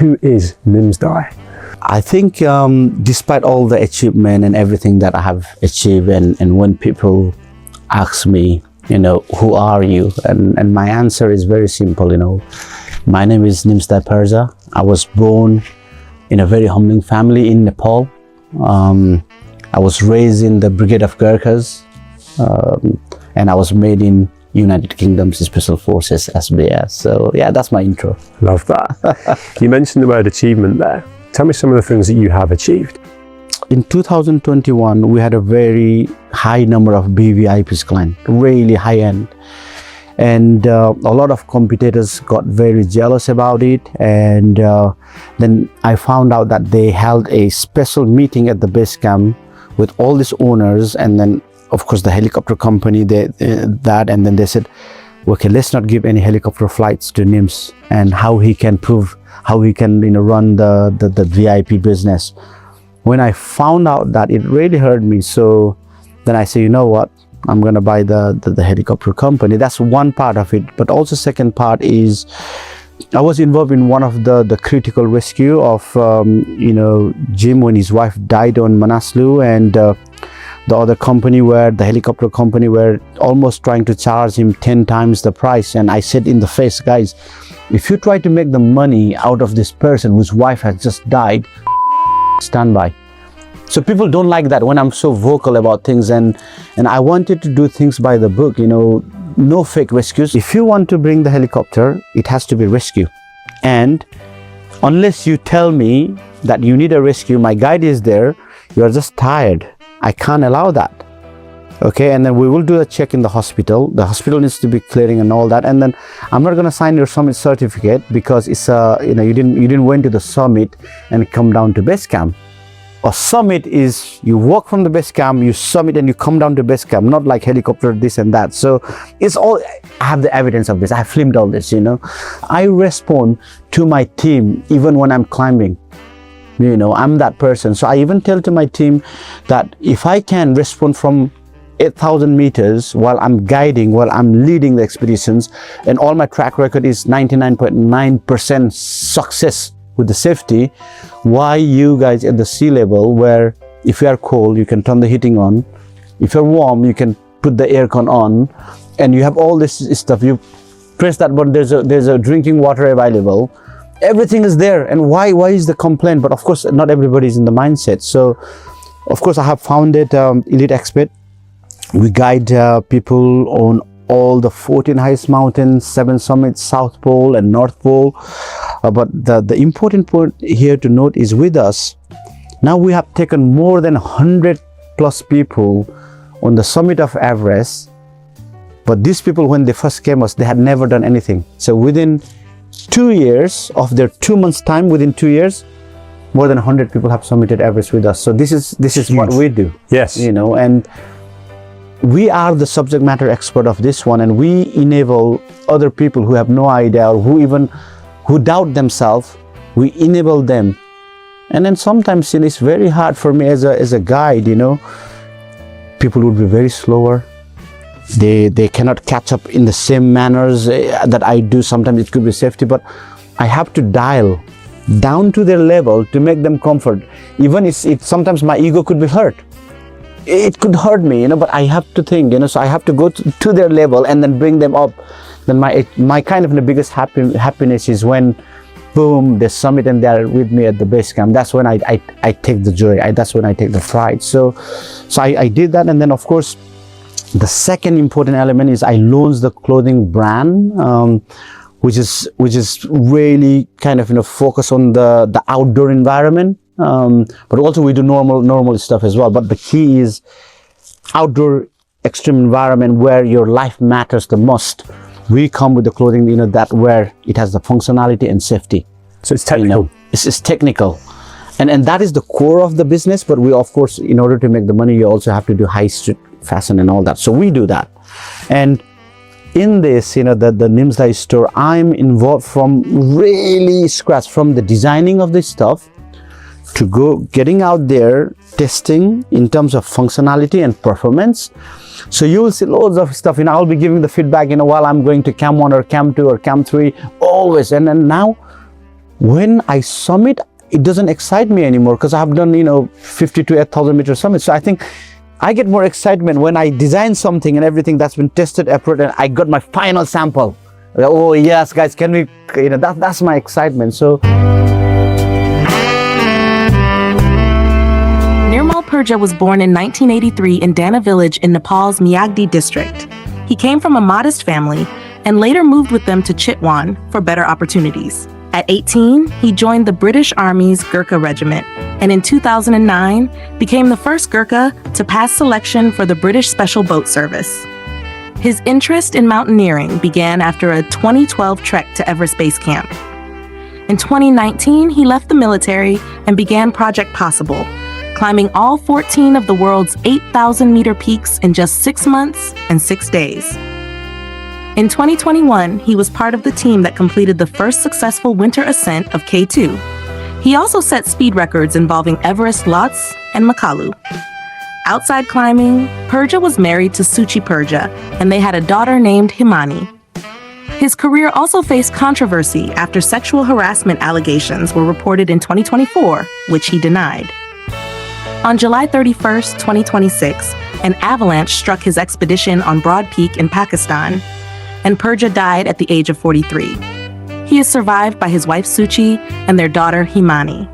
Who is Nimsdai? I think despite all the achievement and everything that I have achieved, and when people ask me, who are you? And my answer is very simple, My name is Nirmal Purja. I was born in a very humbling family in Nepal. I was raised in the Brigade of Gurkhas, and I was made in United Kingdom's Special Forces, SBS. So yeah, that's my intro. Love that. You mentioned the word achievement there. Tell me some of the things that you have achieved. In 2021, we had a very high number of BVIPs client, really high end. And a lot of competitors got very jealous about it. And then I found out that they held a special meeting at the base camp with all these owners, and then of course the helicopter company, and then they said, okay, let's not give any helicopter flights to Nims, and how he can run the VIP business. When I found out that, it really hurt me. So then I say, you know what, I'm gonna buy the helicopter company. That's one part of it. But also second part is I was involved in one of the critical rescue of Jim when his wife died on Manaslu, and the other company, where the helicopter company were almost trying to charge him 10 times the price. And I said in the face, guys, if you try to make the money out of this person whose wife has just died, stand by. So people don't like that when I'm so vocal about things, and I wanted to do things by the book, no fake rescues. If you want to bring the helicopter, it has to be rescue. And unless you tell me that you need a rescue, my guide is there, you're just tired. I can't allow that. Okay, and then we will do a check in the hospital. The hospital needs to be clearing and all that. And then I'm not gonna sign your summit certificate because it's you didn't went to the summit and come down to base camp. A summit is you walk from the base camp, you summit, and you come down to base camp, not like helicopter, this and that. So it's all, I have the evidence of this. I have filmed all this, I respond to my team even when I'm climbing. I'm that person. So I even tell to my team that if I can respond from 8,000 meters while I'm guiding, while I'm leading the expeditions, and all my track record is 99.9% success with the safety, why you guys at the sea level, where if you are cold, you can turn the heating on, if you're warm, you can put the aircon on, and you have all this stuff, you press that button, there's a drinking water available, everything is there, and why is the complaint? But of course, not everybody is in the mindset. So of course, I have founded Elite Expert. We guide people on all the 14 highest mountains, 7 summits, South Pole and North Pole. But the important point here to note is, with us, now we have taken more than 100 plus people on the summit of Everest. But these people, when they first came us, they had never done anything. So within 2 years of their 2 months time, within 2 years, more than 100 people have summited Everest with us. So this is what we do. Yes. And we are the subject matter expert of this one, and we enable other people who have no idea, or who doubt themselves. We enable them. And then sometimes it's very hard for me as a guide, people would be very slower. They cannot catch up in the same manners that I do. Sometimes it could be safety, but I have to dial down to their level to make them comfort. Even if sometimes my ego could be hurt. It could hurt me, but I have to think, so I have to go to their level and then bring them up. Then my kind of the biggest happiness is when, boom, they summit and they are with me at the base camp. That's when I take the joy. That's when I take the pride. So I did that. And then of course, the second important element is I launched the clothing brand, which is really kind of focus on the outdoor environment. But also we do normal stuff as well. But the key is outdoor extreme environment where your life matters the most. We come with the clothing, that where it has the functionality and safety. So it's technical. It's technical. And that is the core of the business. But we, of course, in order to make the money, you also have to do high street fashion and all that. So we do that. And in this, the Nimsdai store, I'm involved from really scratch, from the designing of this stuff to getting out there, testing in terms of functionality and performance. So you will see loads of stuff, I'll be giving the feedback, while I'm going to Camp 1 or Camp 2 or Camp 3, always. And then now When I summit, it doesn't excite me anymore because I've done, 50 to 8,000 meter summits. So I think I get more excitement when I design something and everything that's been tested, approved, and I got my final sample. Oh yes, guys, can we, that's my excitement. So Nirmal Purja was born in 1983 in Dana village in Nepal's Myagdi district. He came from a modest family and later moved with them to Chitwan for better opportunities. At 18, he joined the British Army's Gurkha regiment, and in 2009 became the first Gurkha to pass selection for the British Special Boat Service. His interest in mountaineering began after a 2012 trek to Everest Base Camp. In 2019, he left the military and began Project Possible, climbing all 14 of the world's 8,000-meter peaks in just 6 months and 6 days. In 2021, he was part of the team that completed the first successful winter ascent of K2. He also set speed records involving Everest Lhotse and Makalu. Outside climbing, Purja was married to Suchi Purja, and they had a daughter named Himani. His career also faced controversy after sexual harassment allegations were reported in 2024, which he denied. On July 31st, 2026, an avalanche struck his expedition on Broad Peak in Pakistan, and Purja died at the age of 43. He is survived by his wife Suchi and their daughter Himani.